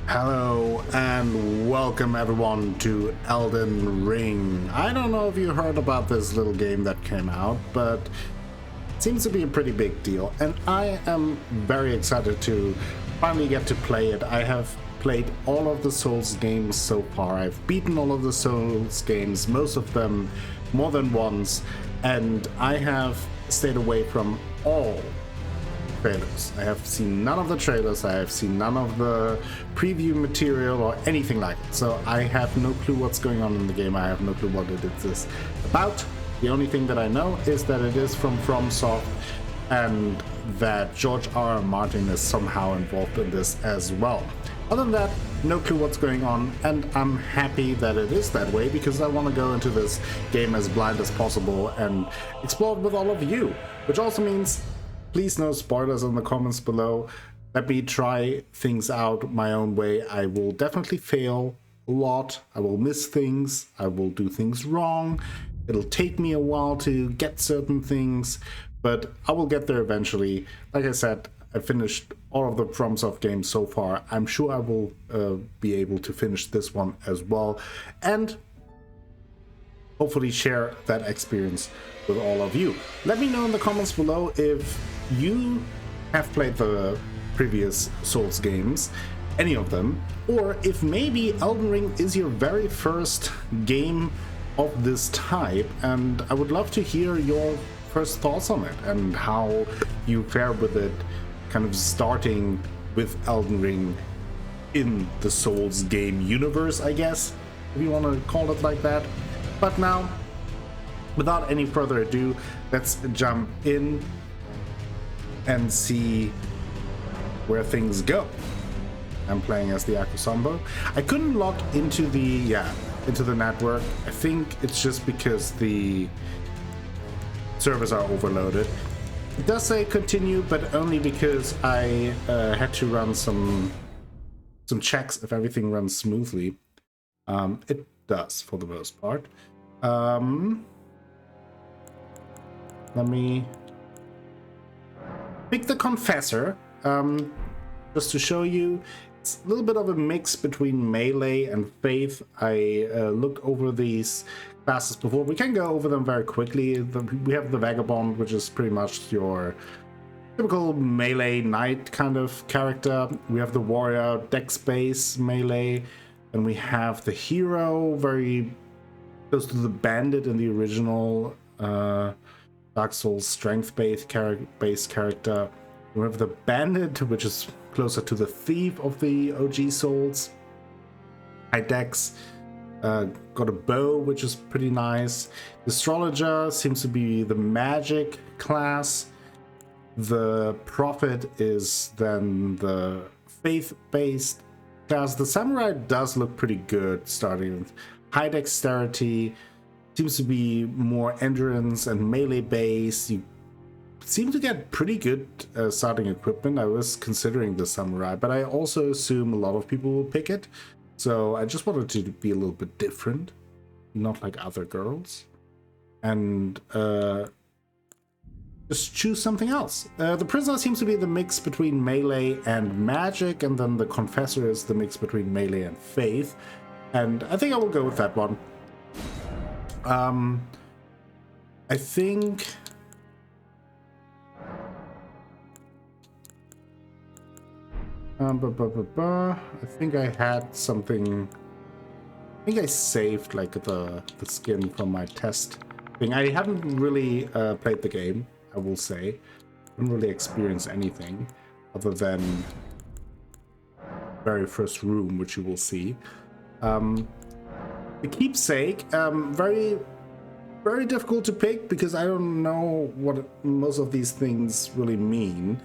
Hello and welcome everyone to Elden Ring. I don't know if you heard about this little game that came out, but it seems to be a pretty big deal, and I am very excited to finally get to play it. I have played all of the Souls games so far. I've beaten all of the Souls games, most of them more than once, and I have stayed away from all trailers. I have seen none of the trailers, I have seen none of the preview material or anything like it. So I have no clue what's going on in the game. I have no clue what it is about. The only thing that I know is that it is from FromSoft and that George R. R. Martin is somehow involved in this as well. Other than that, no clue what's going on, and I'm happy that it is that way because I want to go into this game as blind as possible and explore it with all of you, which also means please no spoilers in the comments below. Let me try things out my own way. I will definitely fail a lot. I will miss things. I will do things wrong. It'll take me a while to get certain things, but I will get there eventually. Like I said, I finished all of the FromSoft games so far. I'm sure I will be able to finish this one as well, and hopefully share that experience with all of you. Let me know in the comments below if you have played the previous Souls games, any of them, or if maybe Elden Ring is your very first game of this type, and I would love to hear your first thoughts on it and how you fare with it, kind of starting with Elden Ring in the Souls game universe, I guess, if you want to call it like that. But now, without any further ado, let's jump in and see where things go. I'm playing as the Akusamba. I couldn't log into the network. I think it's just because the servers are overloaded. It does say continue, but only because I had to run some checks if everything runs smoothly. It does for the most part. Let me pick the Confessor, just to show you. It's a little bit of a mix between melee and faith. I looked over these classes before. We can go over them very quickly. We have the Vagabond, which is pretty much your typical melee knight kind of character. We have the Warrior, dex-based melee, and we have the Hero, very close to the Bandit in the original Dark Souls strength-based character. We have the Bandit, which is closer to the Thief of the OG Souls. High dex. Got a bow, which is pretty nice. The Astrologer seems to be the magic class. The Prophet is then the faith-based class. The Samurai does look pretty good, starting with high dexterity. Seems to be more endurance and melee based. You seem to get pretty good starting equipment. I was considering the Samurai, but I also assume a lot of people will pick it. So I just wanted to be a little bit different, not like other girls, and just choose something else. The Prisoner seems to be the mix between melee and magic, and then the Confessor is the mix between melee and faith. And I think I will go with that one. I think I think I had something. I think I saved like the skin from my test thing. I haven't really played the game, I will say. I haven't really experienced anything other than very first room, which you will see. The Keepsake, very difficult to pick because I don't know what most of these things really mean.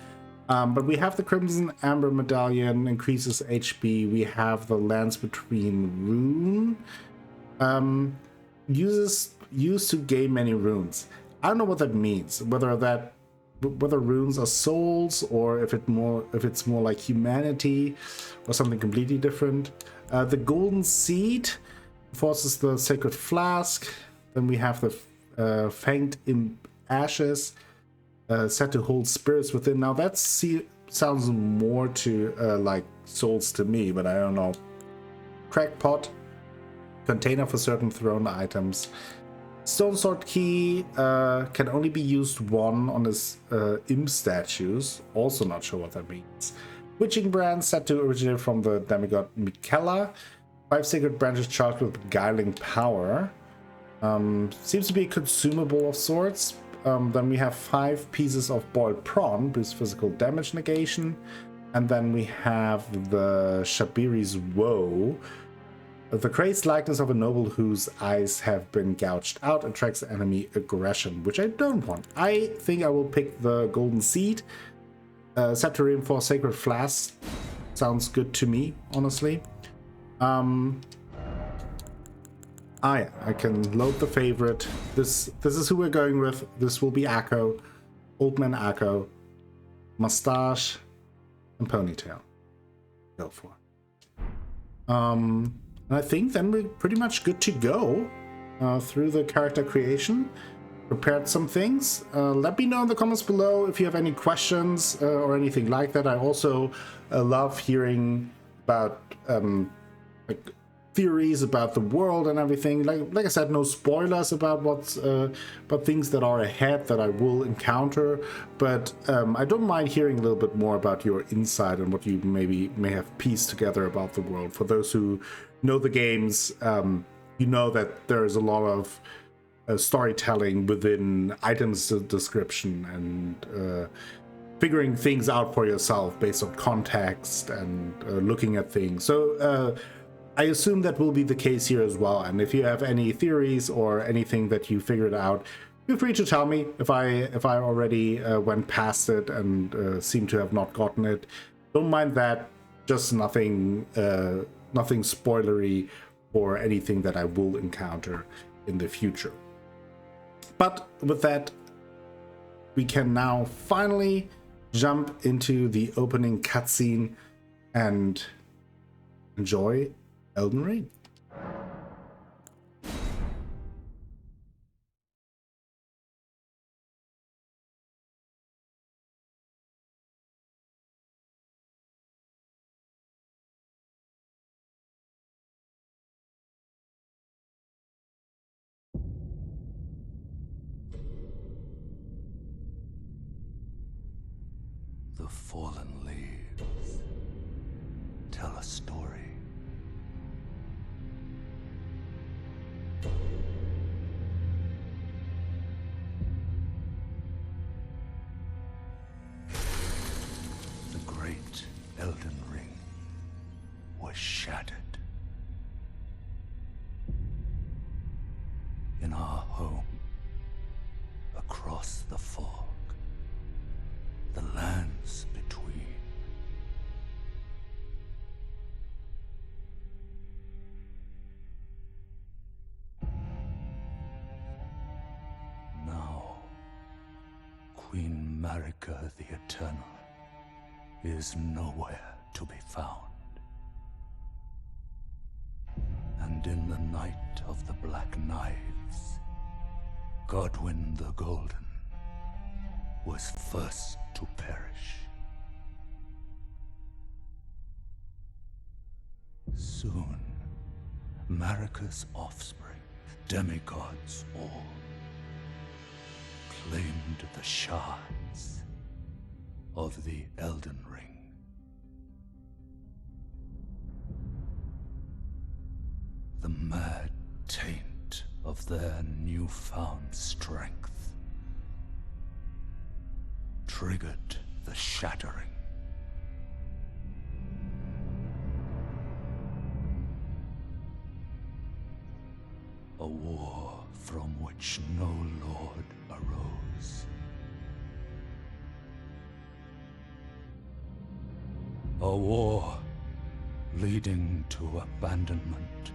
But we have the Crimson Amber Medallion, increases HP. We have the Lance Between Rune, used to gain many runes. I don't know what that means. Whether runes are souls or if it's more like humanity or something completely different. The Golden Seed forces the Sacred Flask. Then we have the Fanged in Ashes, set to hold spirits within. Now that sounds more to like souls to me, but I don't know. Crackpot, container for certain thrown items. Stone sword key can only be used one on his imp statues. Also not sure what that means. Witching brand said to originate from the demigod Miquella. 5 sacred branches charged with beguiling power. Seems to be a consumable of sorts. Then we have 5 pieces of boiled prawn, boosts physical damage negation. And then we have the Shabiri's Woe. The crazed likeness of a noble whose eyes have been gouged out attracts enemy aggression, which I don't want. I think I will pick the Golden Seed. Set to reinforce Sacred Flask. Sounds good to me, honestly. Yeah, I can load the favorite. This is who we're going with. This will be Akko. Old Man Akko. Mustache and ponytail. Go for it. And I think then we're pretty much good to go through the character creation. Prepared some things. Let me know in the comments below if you have any questions or anything like that. I also love hearing about like theories about the world and everything. Like I said, no spoilers about what's about things that are ahead that I will encounter. But I don't mind hearing a little bit more about your insight and what you may have pieced together about the world. For those who know the games, you know that there's a lot of storytelling within items description and figuring things out for yourself based on context and looking at things. So I assume that will be the case here as well. And if you have any theories or anything that you figured out, feel free to tell me if I already went past it and seem to have not gotten it. Don't mind that. Just nothing spoilery for anything that I will encounter in the future. But with that, we can now finally jump into the opening cutscene and enjoy Elden Ring. The fallen leaves tell a story. The great Elden Ring was shattered. In our home, across the fog, the lands between. Now, Queen Marika the Eternal is nowhere to be found. And in the night of the Black Knives, Godwyn the Golden was first to perish. Soon, Marika's offspring, demigods all, claimed the shards of the Elden Ring. The mad taint of their newfound strength triggered the shattering. A war from which no lord arose. A war leading to abandonment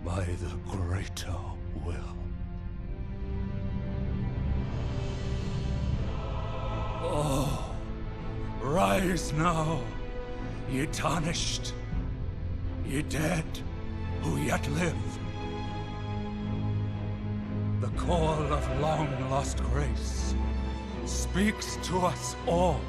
by the greater will. Oh, rise now, ye tarnished, ye dead who yet live. The call of long-lost grace speaks to us all.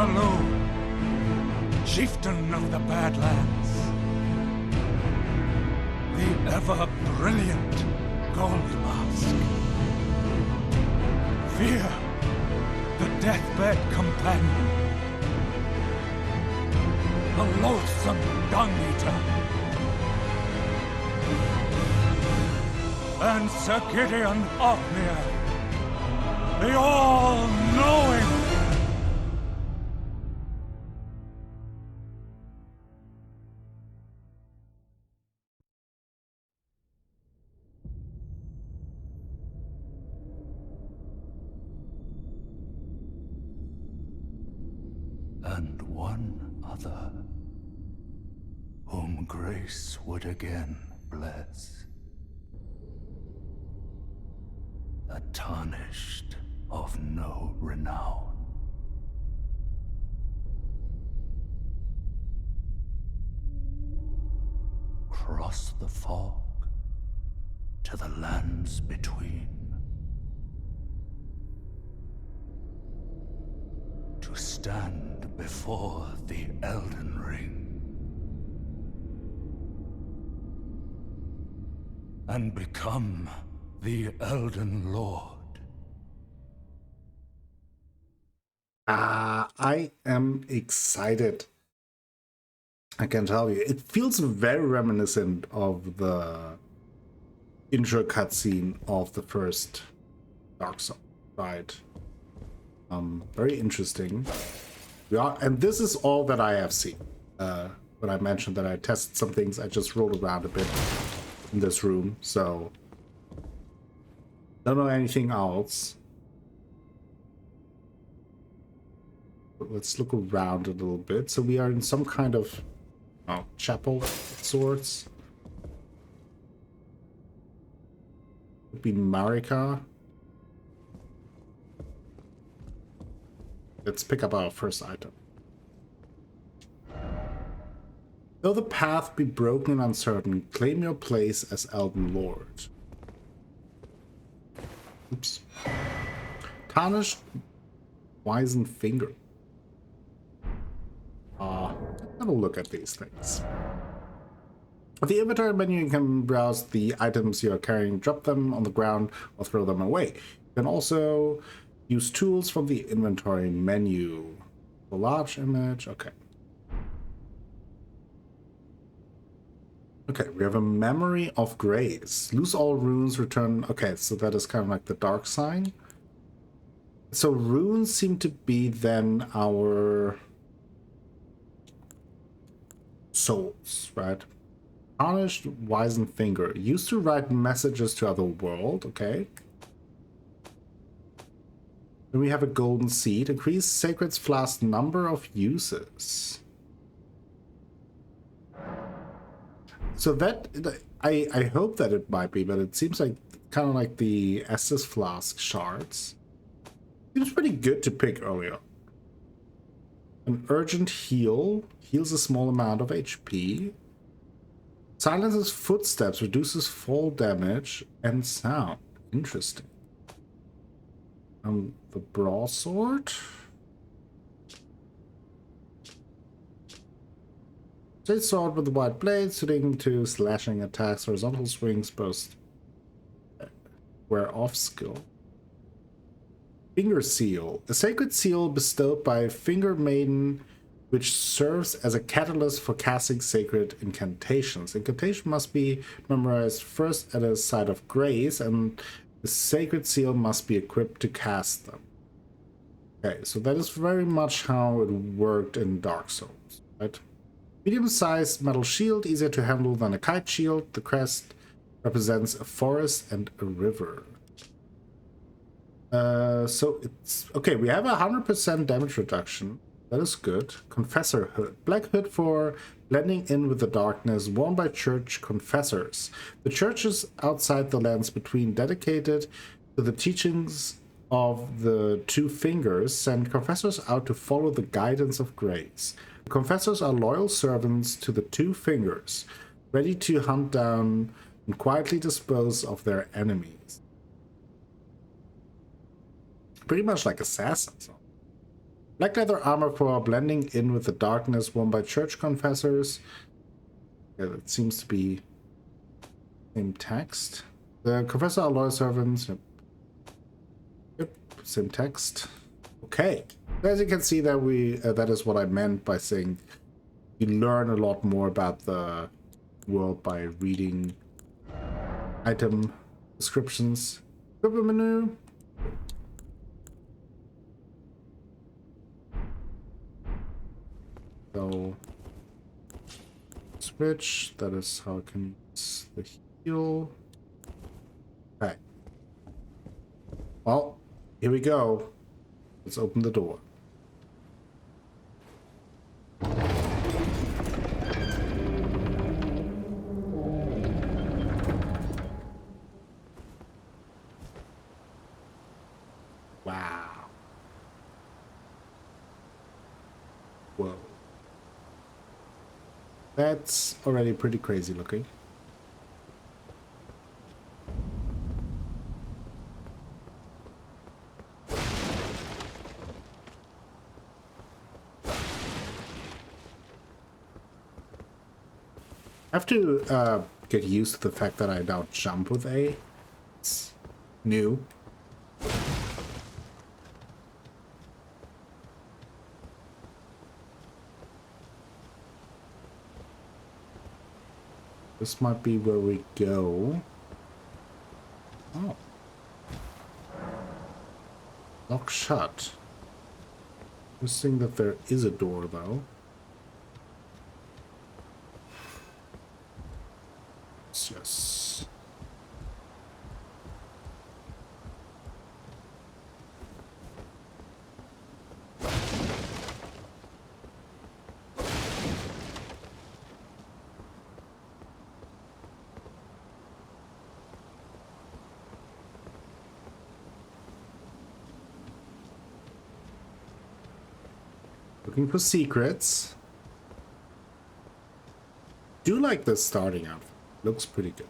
Nalu, chieftain of the Badlands. The ever-brilliant Gold Mask. Fear, the deathbed companion. The loathsome dung-eater. And Sir Gideon Ofnir, the all-knowing. And one other, whom grace would again bless. A Tarnished of no renown. Cross the fog to the lands between. To stand before the Elden Ring. And become the Elden Lord. I am excited. I can tell you. It feels very reminiscent of the intro cutscene of the first Dark Souls, right? Very interesting. And this is all that I have seen. When I mentioned that I tested some things, I just rolled around a bit in this room, so don't know anything else. But let's look around a little bit. So we are in some kind of chapel of sorts. Could be Marika. Let's pick up our first item. Though the path be broken and uncertain, claim your place as Elden Lord. Oops. Tarnished wizened finger. Let's have a look at these things. With the inventory menu, you can browse the items you are carrying, drop them on the ground, or throw them away. You can also use tools from the inventory menu. The large image, okay. Okay, we have a memory of grace. Lose all runes, return. Okay, so that is kind of like the dark sign. So runes seem to be then our souls, right? Tarnished wizened finger. Used to write messages to other world, okay. Then we have a golden seed. Increase sacred flask number of uses. So that I hope that it might be, but it seems like kind of like the Estus flask shards. Seems pretty good to pick earlier. An urgent heal heals a small amount of HP. Silences footsteps, reduces fall damage and sound. Interesting. The broadsword. Straight sword with the wide blade, suiting to slashing attacks. Horizontal swings both wear off skill. Finger seal. A sacred seal bestowed by Finger Maiden, which serves as a catalyst for casting sacred incantations. Incantation must be memorized first at a site of grace, and the sacred seal must be equipped to cast them. Okay, so that is very much how it worked in Dark Souls, right? Medium-sized metal shield, easier to handle than a kite shield. The crest represents a forest and a river. So it's okay. We have 100% damage reduction. That is good. Confessor hood. Black hood for blending in with the darkness, worn by church confessors. The churches outside the lands between, dedicated to the teachings of the two fingers, send confessors out to follow the guidance of grace. The confessors are loyal servants to the two fingers, ready to hunt down and quietly dispose of their enemies. Pretty much like assassins. Black leather armor for blending in with the darkness worn by church confessors. Yeah, that seems to be same text. The confessor are loyal servants. Yep, same text. Okay. As you can see, that that is what I meant by saying you learn a lot more about the world by reading item descriptions. Equipment menu. So switch. That is how I can use the heal. Okay. Well, here we go. Let's open the door. Wow. Whoa. That's already pretty crazy looking. I have to get used to the fact that I now jump with A. It's new. This might be where we go. Oh. Locked shut. Interesting that there is a door, though. Yes. Looking for secrets. Do like this starting outfit. Looks pretty good.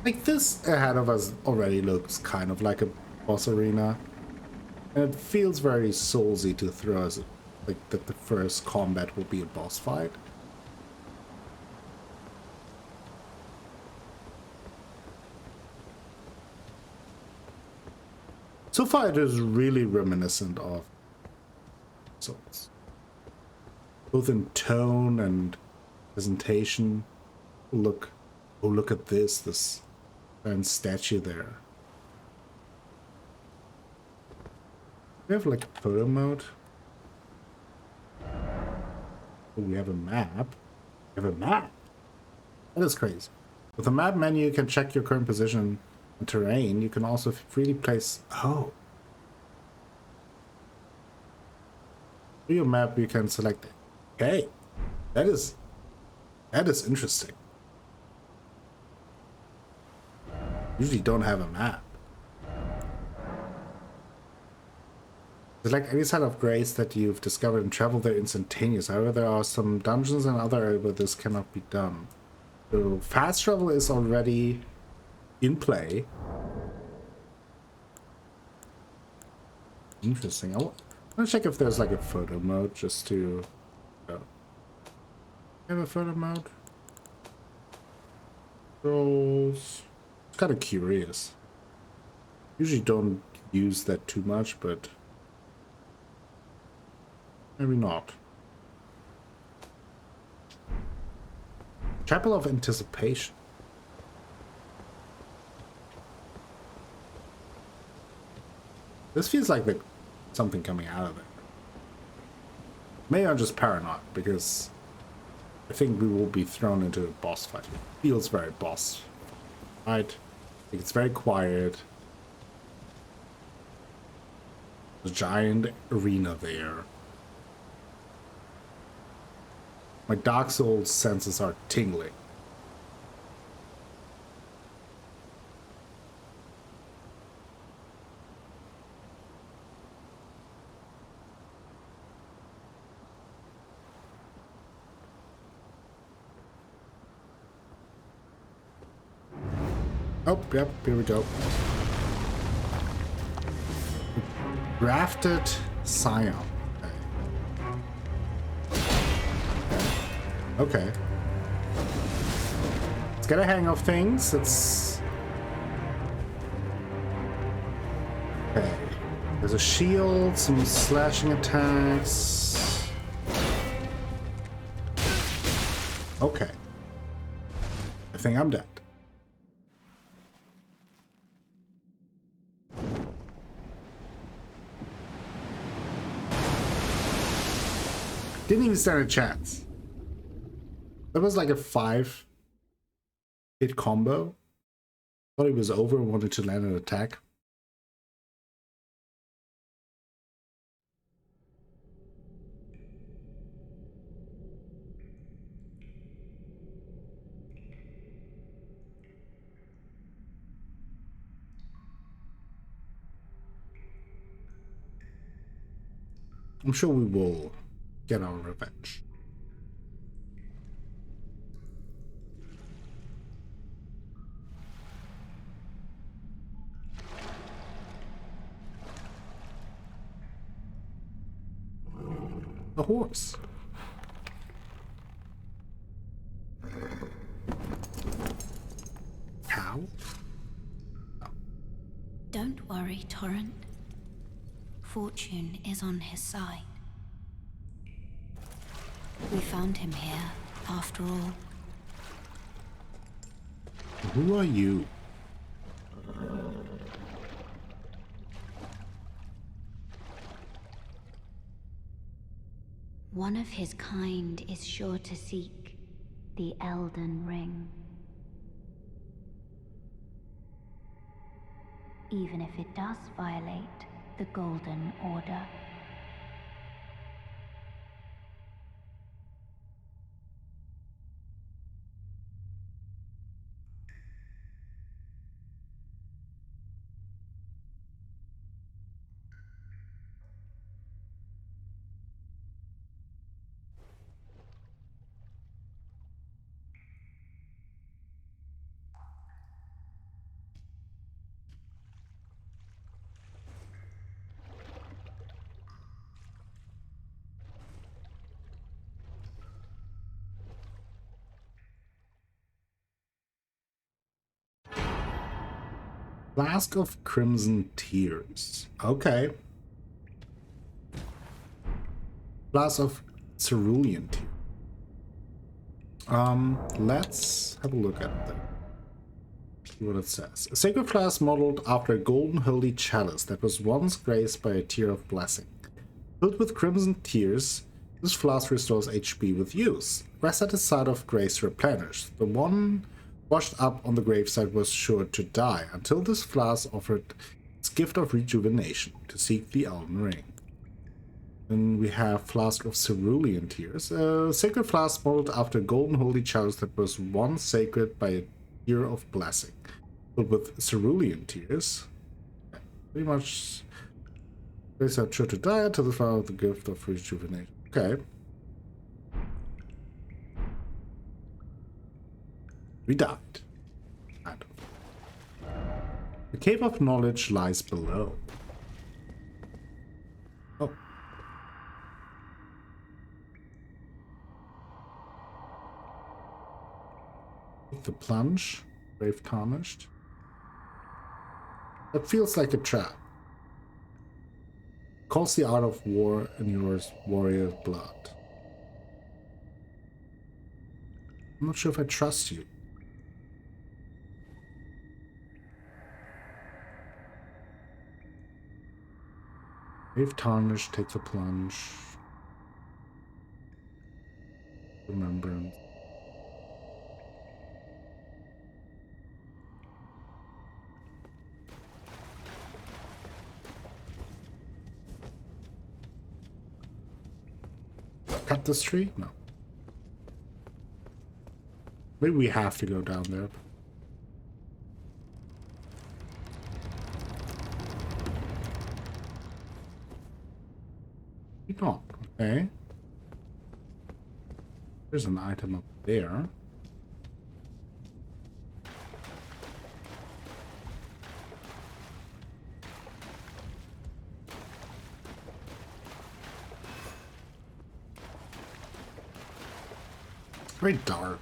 Like this ahead of us already looks kind of like a boss arena. And it feels very soulsy to throw us like that the first combat will be a boss fight. So far it is really reminiscent of Souls. Both in tone and presentation. Look, oh look at this giant statue there. We have like a photo mode. Oh, we have a map. We have a map. That is crazy. With the map menu, you can check your current position and terrain. You can also freely place. Oh. For your map, you can select. Okay, that is interesting. Usually don't have a map. Select any site of grace that you've discovered and travel there instantaneous. However, there are some dungeons and other areas where this cannot be done. So fast travel is already in play. Interesting. I want to check if there's like a photo mode just to. Have a photo mode. Scrolls. It's kind of curious. Usually don't use that too much, but maybe not. Chapel of Anticipation. This feels like something coming out of it. Maybe I'm just paranoid because I think we will be thrown into a boss fight. It feels very boss, right? It's very quiet. The giant arena there. My Dark Souls senses are tingling. Oh, yep, here we go. Grafted Scion. Okay. Let's get a hang of things. It's... Okay. There's a shield, some slashing attacks. Okay. I think I'm dead. Didn't even stand a chance. That was like a 5-hit combo. Thought he was over and wanted to land an attack. I'm sure we will get our revenge. A horse. Cow? Don't worry, Torrent. Fortune is on his side. We found him here, after all. Who are you? One of his kind is sure to seek the Elden Ring. Even if it does violate the Golden Order. Flask of Crimson Tears. Okay. Flask of Cerulean Tears. Let's have a look at them. See what it says. A sacred flask modeled after a golden holy chalice that was once graced by a tear of blessing. Filled with crimson tears, this flask restores HP with use. Rest at the side of grace replenished. The one washed up on the graveside was sure to die, until this flask offered its gift of rejuvenation to seek the Elden Ring. Then we have Flask of Cerulean Tears, a sacred flask modeled after a golden holy chalice that was once sacred by a tear of blessing. But with cerulean tears, pretty much they are sure to die until the flower of the gift of rejuvenation. Okay. We died. Kind of. The Cave of Knowledge lies below. Oh. The plunge. Brave Tarnished. That feels like a trap. Calls the art of war in your warrior blood. I'm not sure if I trust you. Brave Tarnished, take the plunge. Remembrance. Cut this tree? No. Maybe we have to go down there. We don't. Okay. There's an item up there. very dark.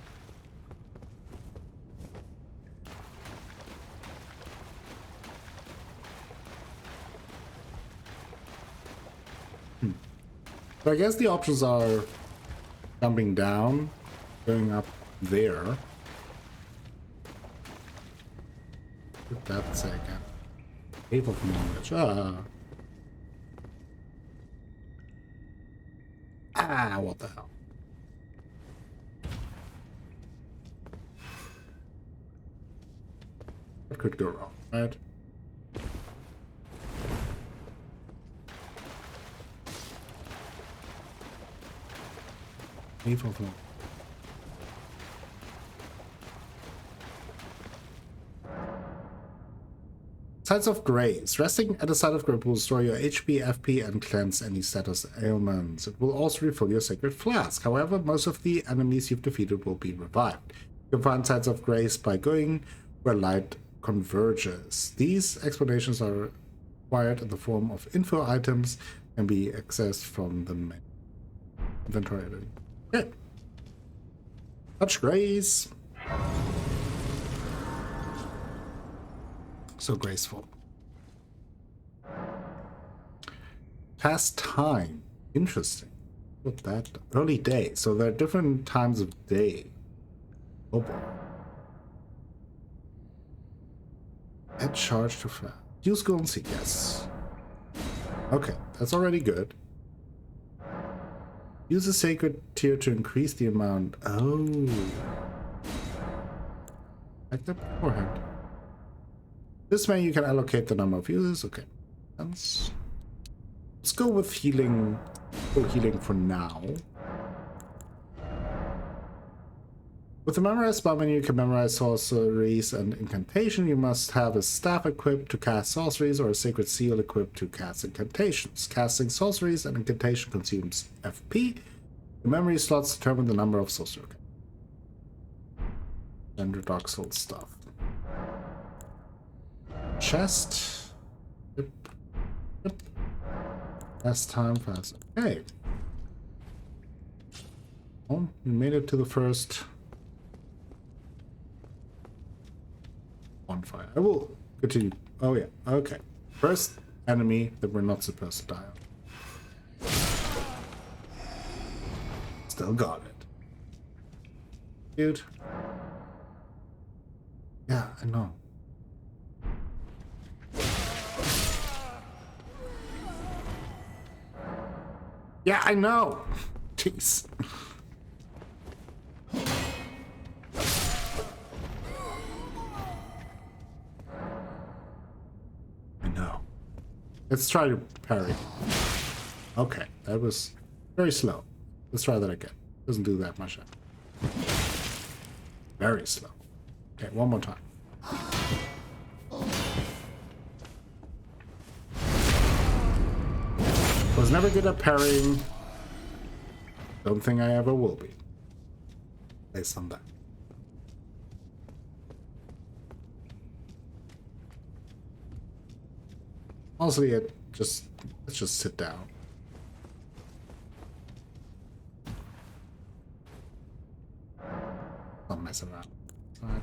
So I guess the options are jumping down, going up there. What did that say again? Cave of knowledge. What the hell? What could go wrong, right? Cave of knowledge. Sites of Grace. Resting at the site of grace will restore your HP, FP, and cleanse any status ailments. It will also refill your sacred flask. However, most of the enemies you've defeated will be revived. You can find Sites of Grace by going where light converges. These explanations are acquired in the form of info items and be accessed from the main inventory. Okay. Touch Grace. So graceful. Past time. Interesting. What's that? Early day. So there are different times of day. Oh boy. Add charge to flat. Use golden seed. Yes. Okay, that's already good. Use a sacred tier to increase the amount. Oh. Like that beforehand. This way you can allocate the number of users. Okay. Let's go with healing. Full healing for now. With the memorize spell menu, you can memorize sorceries and incantation. You must have a staff equipped to cast sorceries or a sacred seal equipped to cast incantations. Casting sorceries and incantation consumes FP. The memory slots determine the number of sorcery. Endodoxal stuff. Chest. Yep. Yep. Last time fast. Okay. Oh, we made it to the first bonfire. I will continue. Oh yeah. Okay. First enemy that we're not supposed to die on. Still got it. Dude. Yeah, I know. Yeah, I know. Jeez. I know. Let's try to parry. Okay, that was very slow. Let's try that again. Doesn't do that much. Very slow. Okay, one more time. Was never good at parrying. Don't think I ever will be. Based on that. Honestly, let's just sit down. Don't mess around. All right.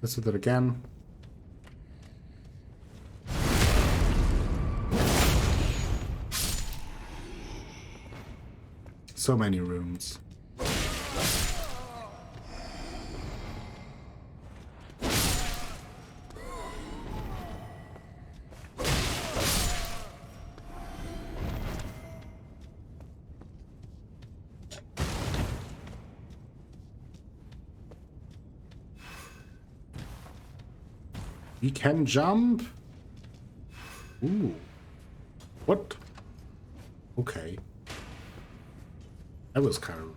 Let's do that again. So many rooms. We can jump. Ooh. What? Okay. That was kind of...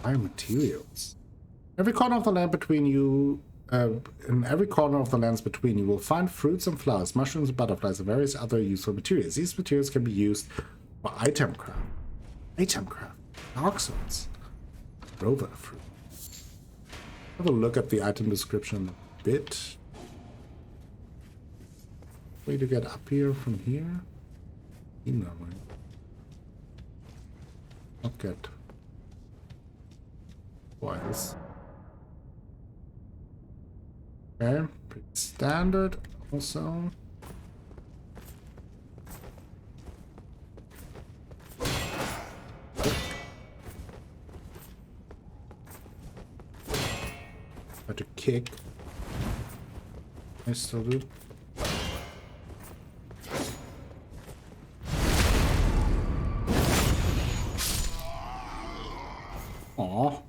Iron materials. Every corner of the land between you... in every corner of the lands between you will find fruits and flowers, mushrooms, butterflies, and various other useful materials. These materials can be used for item craft. Item craft. Dark swords. Rover fruit. Have a look at the item description a bit. Way to get up here from here? No way. Not good. Twice. Okay, pretty standard also. Try to kick. I still do. Aw.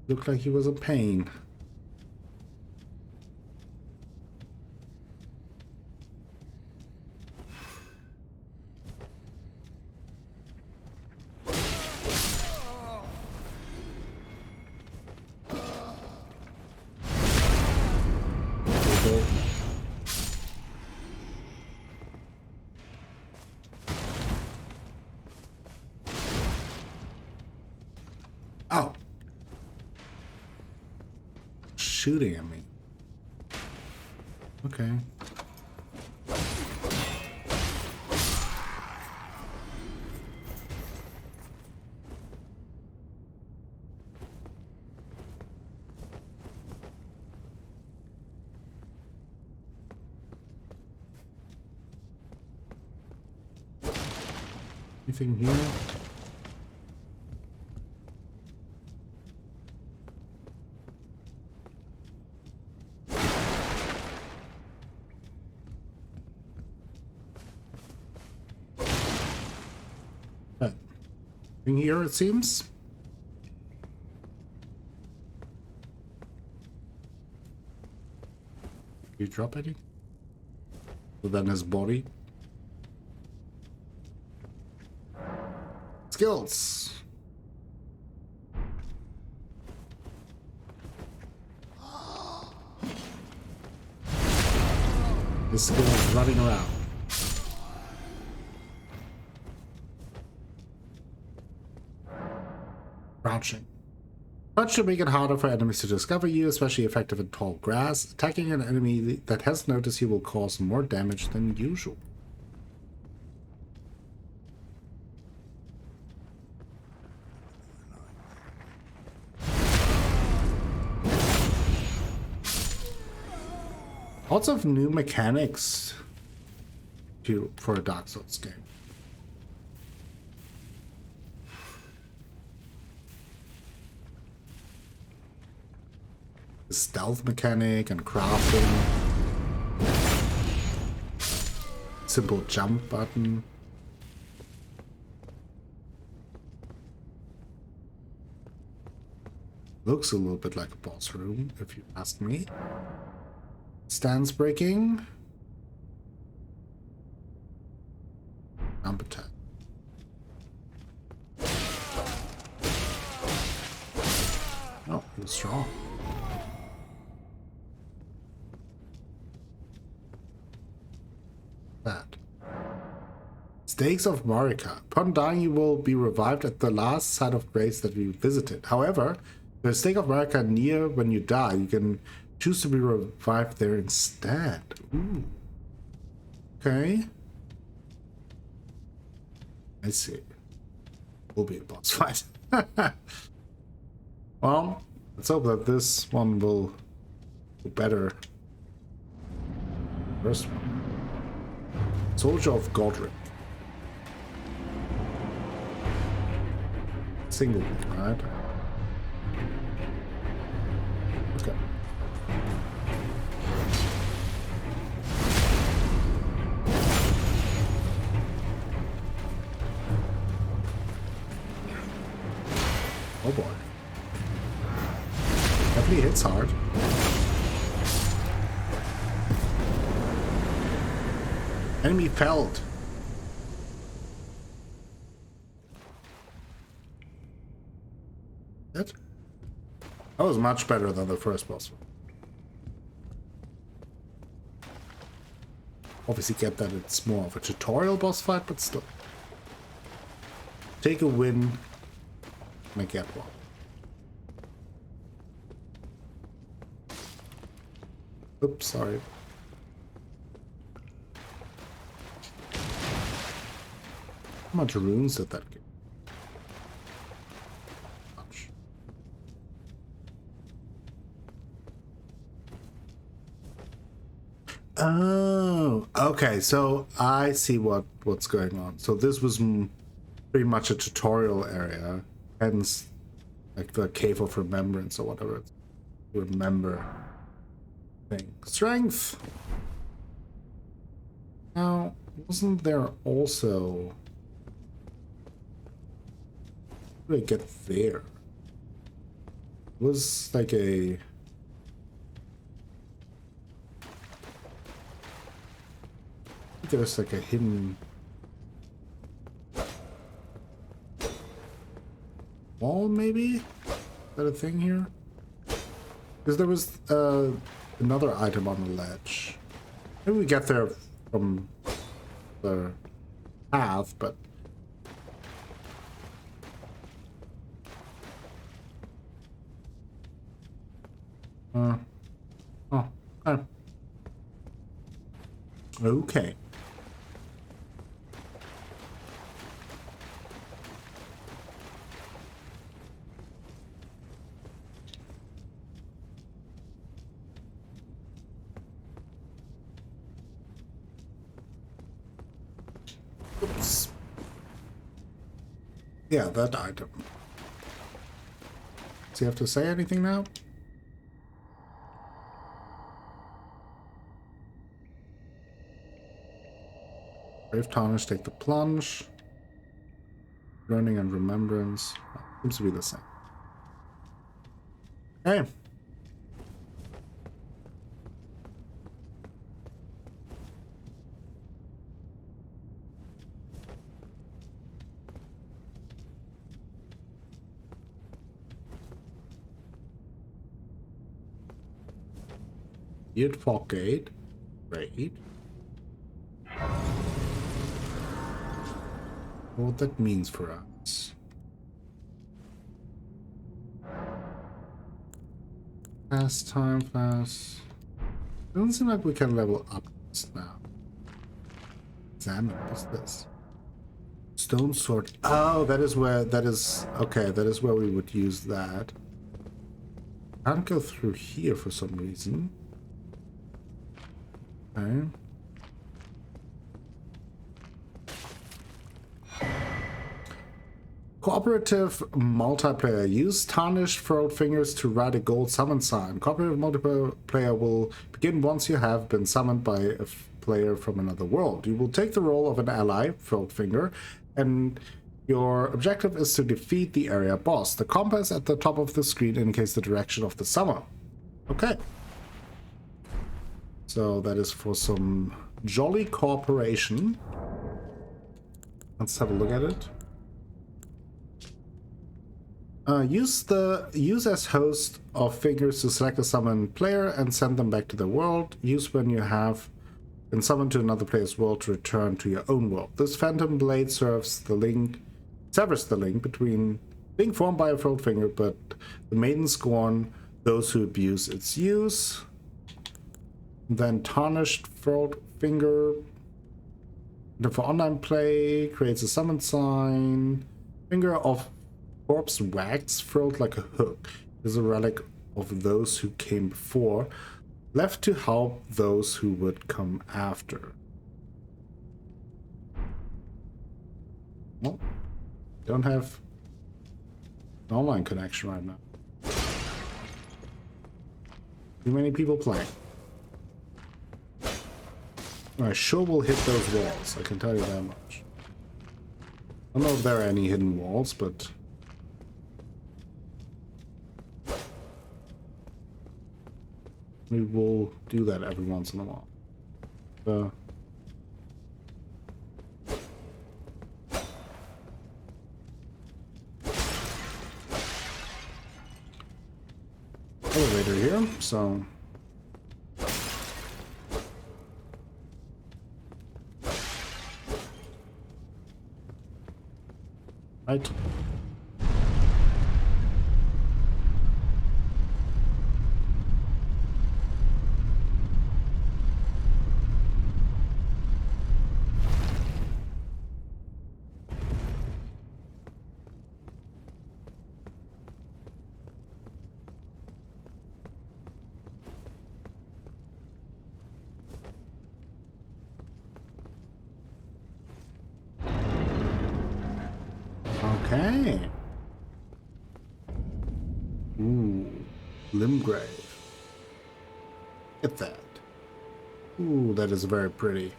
Looked like he was in pain. Oh. Shooting at me. Okay. Anything here? Here it seems. You drop any? So then his body. Skills. His skill is running around. Crouching. Crouch should make it harder for enemies to discover you, especially effective in tall grass. Attacking an enemy that has noticed you will cause more damage than usual. Lots of new mechanics for a Dark Souls game. Stealth mechanic and crafting. Simple jump button. Looks a little bit like a boss room, if you ask me. Stance breaking. Jump attack. Oh, he's strong. That. Stakes of Marika. Upon dying, you will be revived at the last site of grace that you visited. However, the stake of Marika near when you die, you can choose to be revived there instead. Ooh. Okay. I see. Will be a boss fight. Well, let's hope that this one will be better. First one. Soldier of Godric. Single, right? Okay. Oh boy. Definitely hits hard. Enemy felled. That was much better than the first boss one. Obviously get that it's more of a tutorial boss fight, but still. Take a win and I get one. Oops, sorry. How much runes did that give? Much. Oh, okay. So I see what's going on. So this was pretty much a tutorial area, hence like the Cave of Remembrance or whatever it's remember thing. Strength. Now, wasn't there also? How did I get there? It was like a. I think there's like a hidden wall, maybe? Is that a thing here? Because there was another item on the ledge. Maybe we get there from the path, but okay. Oops. Yeah, that item. Does he have to say anything now? Brave Tarnished, take the plunge. Learning and remembrance. Seems to be the same. Okay. Weird fog gate. Great. What that means for us. Fast time, fast. Doesn't seem like we can level up just now. Examine, what's this? Stone sword. Oh, that is where, that is, okay, that is where we would use that. Can't go through here for some reason. Okay. Cooperative multiplayer. Use Tarnished furrowed fingers to write a gold summon sign. Cooperative multiplayer will begin once you have been summoned by a player from another world. You will take the role of an ally, furrowed finger, and your objective is to defeat the area boss. The compass at the top of the screen indicates the direction of the summon. Okay. So that is for some jolly cooperation. Let's have a look at it. Use as host of fingers to select a summoned player and send them back to the world. Use when you have been summoned to another player's world to return to your own world. This phantom blade severs the link between being formed by a furrowed finger, but the maidens scorn those who abuse its use. Then Tarnished furrowed finger. Then for online play, creates a summon sign. Finger of corpse wax furrowed like a hook is a relic of those who came before, left to help those who would come after. Well, don't have an online connection right now. Too many people playing. I sure will hit those walls, I can tell you that much. I don't know if there are any hidden walls, but we will do that every once in a while. Elevator here, so right. Okay. Ooh, Limgrave. Look at that. Ooh, that is very pretty.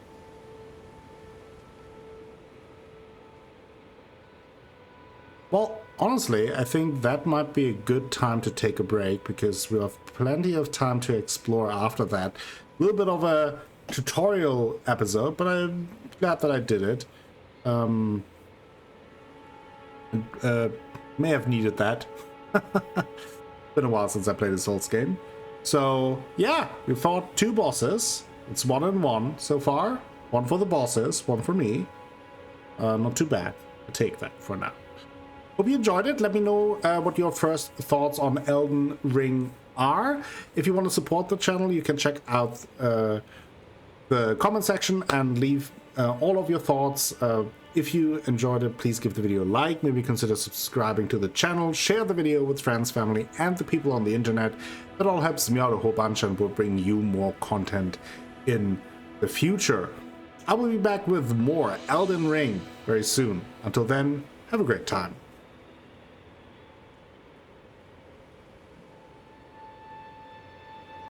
Well, honestly, I think that might be a good time to take a break because we'll have plenty of time to explore after that. A little bit of a tutorial episode, but I'm glad that I did it. May have needed that. Been a while since I played this Souls game. So, yeah, we fought 2 bosses. It's 1 and 1 so far. 1 for the bosses, 1 for me. Not too bad. I'll take that for now. Hope you enjoyed it. Let me know what your first thoughts on Elden Ring are. If you want to support the channel, you can check out the comment section and leave all of your thoughts. If you enjoyed it, please give the video a like. Maybe consider subscribing to the channel. Share the video with friends, family, and the people on the internet. That all helps me out a whole bunch and will bring you more content in the future. I will be back with more Elden Ring very soon. Until then, have a great time.